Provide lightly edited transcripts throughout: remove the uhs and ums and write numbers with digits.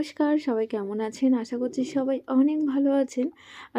নমস্কার, সবাই কেমন আছেন? আশা করছি সবাই অনেক ভালো আছেন।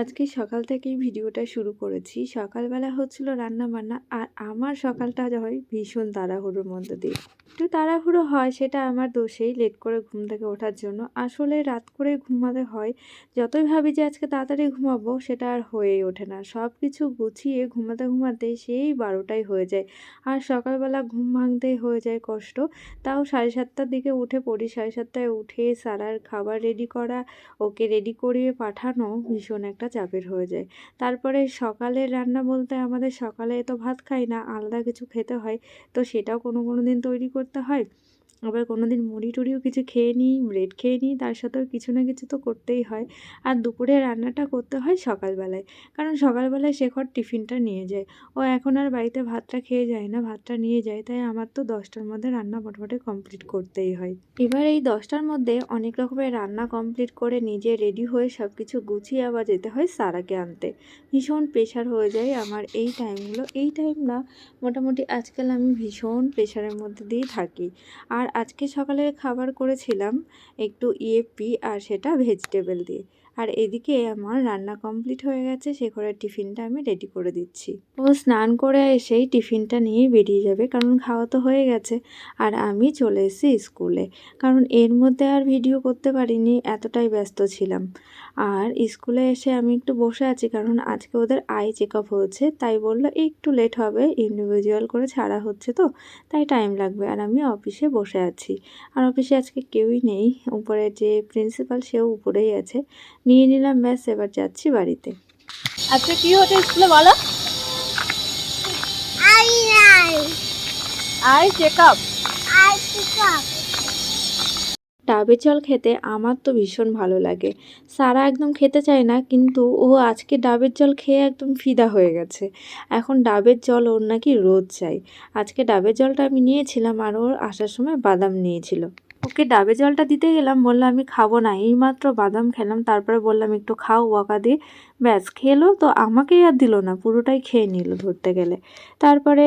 আজকে সকাল থেকেই ভিডিওটা শুরু করেছি। সকালবেলা হচ্ছিল রান্নাবান্না আর আমার সকালটা হয় ভীষণ তাড়াহুড়োর মধ্যে দিয়ে। একটু তাড়াহুড়ো হয় সেটা আমার দোষেই, লেট করে ঘুম থেকে ওঠার জন্য। আসলে রাত করে ঘুমাতে হয়। যতই ভাবি যে আজকে তাড়াতাড়ি ঘুমাবো সেটা আর হয়েই ওঠে না। সব কিছু গুছিয়ে ঘুমাতে সেই ১২টাই হয়ে যায়। আর সকালবেলা ঘুম ভাঙতেই হয়ে যায় কষ্ট। তাও 7:30টার দিকে উঠে পড়ি। 7:30টায় উঠে সারার খাবার রেডি করা, ওকে রেডি করিয়ে পাঠানো ভীষণ একটা চাপের হয়ে যায়। তারপরে সকালের রান্না বলতে আমাদের সকালে তো ভাত খাই না, আলাদা কিছু খেতে হয়। তো সেটাও কোনো দিন তৈরি করতে হয়। আবার কোনোদিন মুড়ি-টুড়িও কিছু খেয়ে নিই, ব্রেড খেয়ে নিই, তার সাথেও কিছু না কিছু তো করতেই হয়। আর দুপুরে রান্নাটা করতে হয় সকালবেলায়। কারণ সকালবেলায় শেখর টিফিনটা নিয়ে যায়। ও এখন আর বাড়িতে ভাতটা খেয়ে যায় না, ভাতটা নিয়ে যায়। তাই আমার তো 10টার মধ্যে রান্না মোটামুটি কমপ্লিট করতেই হয়। এবার এই 10টার মধ্যে অনেক রকমের রান্না কমপ্লিট করে নিজে রেডি হয়ে সব কিছু গুছিয়ে আবার যেতে হয় সারাকে আনতে। ভীষণ প্রেশার হয়ে যায় আমার এই টাইমগুলো। এই টাইম না, মোটামুটি আজকাল আমি ভীষণ প্রেশারের মধ্যে দিয়েই থাকি। আর আজকে সকালের খাবার করেছিলাম একটু ইএপি আর সেটা ভেজিটেবল দিয়ে। আর এদিকে আমার রান্না কমপ্লিট হয়ে গেছে, শেখরের টিফিনটা আমি রেডি করে দিচ্ছি। ও স্নান করে এসেই টিফিনটা নিয়েই বেরিয়ে যাবে, কারণ খাওয়া তো হয়ে গেছে। আর আমি চলে এসেছি স্কুলে, কারণ এর মধ্যে আর ভিডিও করতে পারিনি, এতটাই ব্যস্ত ছিলাম। আর স্কুলে এসে আমি একটু বসে আছি, কারণ আজকে ওদের আই চেক আপ হচ্ছে, তাই বললো একটু লেট হবে, ইন্ডিভিজুয়াল করে ছাড়া হচ্ছে তো, তাই টাইম লাগবে। আর আমি অফিসে বসে আছি। আর অফিসে আজকে কেউই নেই, উপরে যে প্রিন্সিপাল সেও উপরেই আছে। নিয়ে নিলাম, ব্যাস এবার যাচ্ছি বাড়িতে। আচ্ছা, কি হচ্ছে স্কুলে বলো? Eye checkup. ডাবের জল খেতে আমার তো ভীষণ ভালো লাগে। সারা একদম খেতে চায় না, কিন্তু ও আজকে ডাবের জল খেয়ে একদম ফিদা হয়ে গেছে। এখন ডাবের জল ওর নাকি রোজ চাই। আজকে ডাবের জলটা আমি নিয়েছিলাম, আর ওর আসার সময় বাদাম নিয়েছিল। ওকে ডাবের জলটা দিতে গেলাম, বললাম আমি খাবো না, এইমাত্র বাদাম খেলাম। তারপরে বললাম একটু খাও বকা দিয়ে, ব্যাস খেলো তো, আমাকেই আর দিল না, পুরোটাই খেয়ে নিল ধরতে গেলে। তারপরে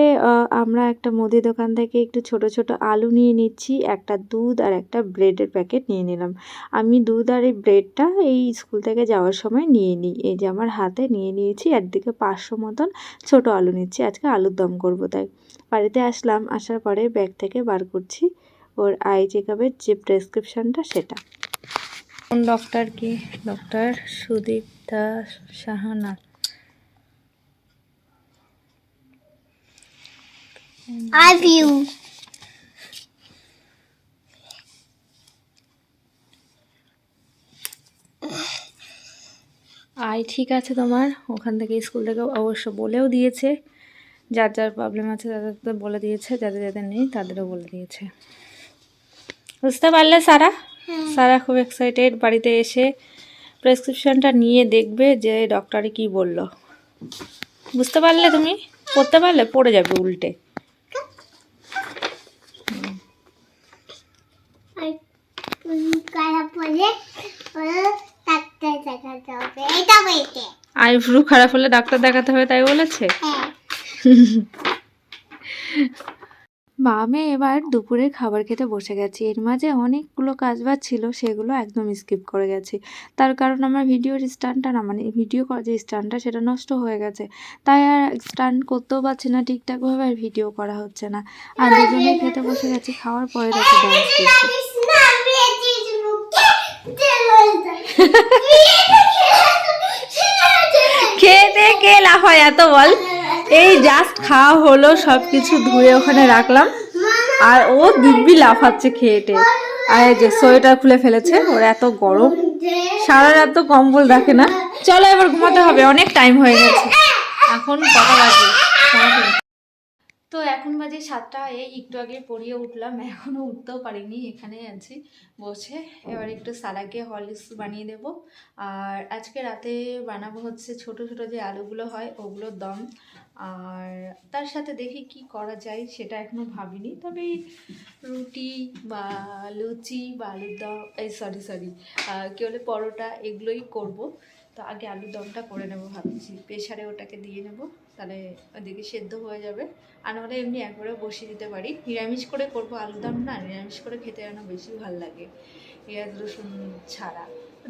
আমরা একটা মুদি দোকান থেকে একটু ছোট ছোট আলু নিয়ে নিচ্ছি, একটা দুধ আর একটা ব্রেডের প্যাকেট নিয়ে নিলাম। আমি দুধ আর এই ব্রেডটা এই স্কুল থেকে যাওয়ার সময় নিয়ে নিই। এই যে আমার হাতে নিয়ে নিয়েছি, একদিকে 500 মতন ছোট আলু নিচ্ছি, আজকে আলুর দম করবো তাই। বাড়িতে আসলাম, আসার পরে ব্যাগ থেকে বার করছি ওর আই চেকআপের যে প্রেসক্রিপশনটা সেটা। কোন ডক্টর কি? Doctor Sudipta Sahana. I view. I ঠিক আছে তোমার, ওখান থেকে স্কুল থেকে অবশ্য বলেও দিয়েছে, যার যার প্রবলেম আছে তাদের বলে দিয়েছে, যাদের যাদের নেই তাদেরও বলে দিয়েছে। বুঝতে পারলে সারা? সারা খুব এক্সাইটেড, বাড়িতে এসে প্রেসক্রিপশনটা নিয়ে দেখবে যে ডক্টরে কি বলল। বুঝতে পারলে? তুমি পড়তে পারলে? পড়ে যাবে উল্টে। আইব্রু খারাপ হলে ডাক্তার দেখাতে হবে, তাই বলেছে। মা মেয়ে এবার দুপুরে খাবার খেতে বসে গেছি। এর মাঝে অনেকগুলো কাজবাজ ছিল, সেগুলো একদম স্কিপ করে গেছি। তার কারণ আমার ভিডিওর স্ট্যান্ডটা না, মানে ভিডিও করার যে স্ট্যান্ডটা সেটা নষ্ট হয়ে গেছে, তাই আর স্ট্যান্ড করতেও পারছি না ঠিকঠাকভাবে, আর ভিডিও করা হচ্ছে না। আর দুজনে খেতে বসে গেছি, খাওয়ার পরে দেখো ডান্স করছি। খেতে কে লাফায় এত বল? এই জাস্ট খাওয়া হলো, সব কিছু ধুয়ে ওখানে রাখলাম, আর ও দিব্যি লাফাচ্ছে খেয়েটে। আর এই যে সোয়েটার খুলে ফেলেছে, ওর এত গরম, সারা রাত তো কম্বল রাখে না। চলো এবার ঘুমাতে হবে, অনেক টাইম হয়ে গেছে। এখন কটা বাজে? তো এখন বাজে 7টা, এই একটু আগে পড়িয়ে উঠলাম, এখনও উঠতেও পারিনি, এখানেই আছি বসে। এবার একটু সারাকে হরলিক্স বানিয়ে দেব। আর আজকে রাতে বানাবো হচ্ছে ছোট ছোট যে আলুগুলো হয় ওগুলোর দম। আর তার সাথে দেখি কি করা যায়, সেটা এখনও ভাবিনি। তবে রুটি বা লুচি বা আলুর দম, এই সরি কী বলে পরোটা, এগুলোই করব। তো আগে আলুর দমটা করে নেবো ভাবছি, প্রেশারে ওটাকে দিয়ে নেব, তাহলে ওদিকে সেদ্ধ হয়ে যাবে। আর নাহলে এমনি একবারে বসিয়ে দিতে পারি। নিরামিষ করে করবো আলুর দম, না নিরামিষ করে খেতে যেন বেশি ভালো লাগে। পেঁয়াজ রসুন ছাড়া।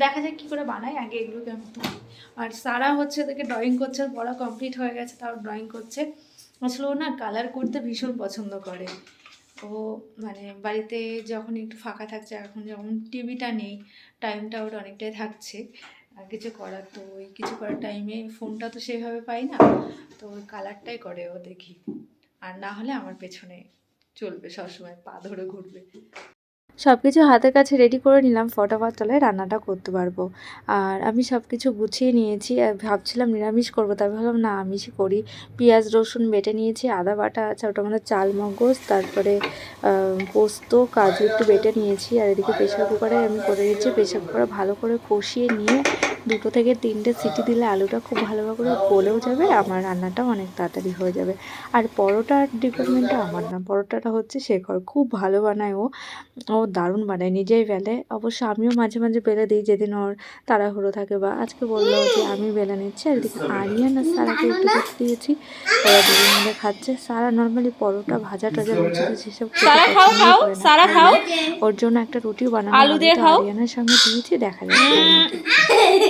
দেখা যাক কী করে বানাই, আগে এগুলোকে আমি তুলি। আর সারা হচ্ছে ওদেরকে ড্রয়িং করছে, পড়া কমপ্লিট হয়ে গেছে তাও ড্রয়িং করছে। আসলে ও না কালার করতে ভীষণ পছন্দ করে। ও মানে বাড়িতে যখন একটু ফাঁকা থাকছে, এখন যখন টিভিটা নেই, টাইমটা ওর অনেকটাই থাকছে আর কিছু করার, তো ওই কিছু করার টাইমে ফোনটা তো সেভাবে পাই না, তো ওই কালারটাই করে ও দেখি। আর না হলে আমার পেছনে চলবে, সবসময় পা ধরে ঘুরবে। সব কিছু হাতের কাছে রেডি করে নিলাম, ফটাফট তাহলে রান্নাটা করতে পারবো। আর আমি সব কিছু গুছিয়ে নিয়েছি, আর ভাবছিলাম নিরামিষ করবো, তাই ভাবলাম না আমিষই করি। পেঁয়াজ রসুন বেটে নিয়েছি, আদা বাটা আছে, ওটা মানে চাল মগজ, তারপরে পোস্ত কাজু একটু বেটে নিয়েছি। আর এদিকে প্রেশার কুকারে আমি করে দিচ্ছি, প্রেশার কুকারে ভালো করে কষিয়ে নিয়ে 2 থেকে 3টে সিটি দিলে আলুটা খুব ভালোভাবে করে গলেও যাবে, আমার রান্নাটাও অনেক তাড়াতাড়ি হয়ে যাবে। আর পরোটার ডিপার্টমেন্টটা আমার না, পরোটাটা হচ্ছে শেখর, খুব ভালো বানায় ও দারুণ বানায়, নিজেই বেলে। অবশ্য আমিও মাঝে মাঝে বেলে দিই যেদিন ওর তাড়াহুড়ো থাকে, বা আজকে বললো যে আমি বেলে নিচ্ছি। আর এদিকে আরিয়ান আর সারাকে একটু দেখতে দিয়েছি, ওরা দুজন মিলে খাচ্ছে। সারা নর্মালি পরোটা ভাজা টাজা লুচি সেসব খেতে পছন্দ করে না, সারা খাও। ওর জন্য একটা রুটিও বানানো আলু হবে, দিয়ে তো খাও। আরিয়ানের সঙ্গে দিয়েছি, দেখা যাচ্ছে ওর মতো।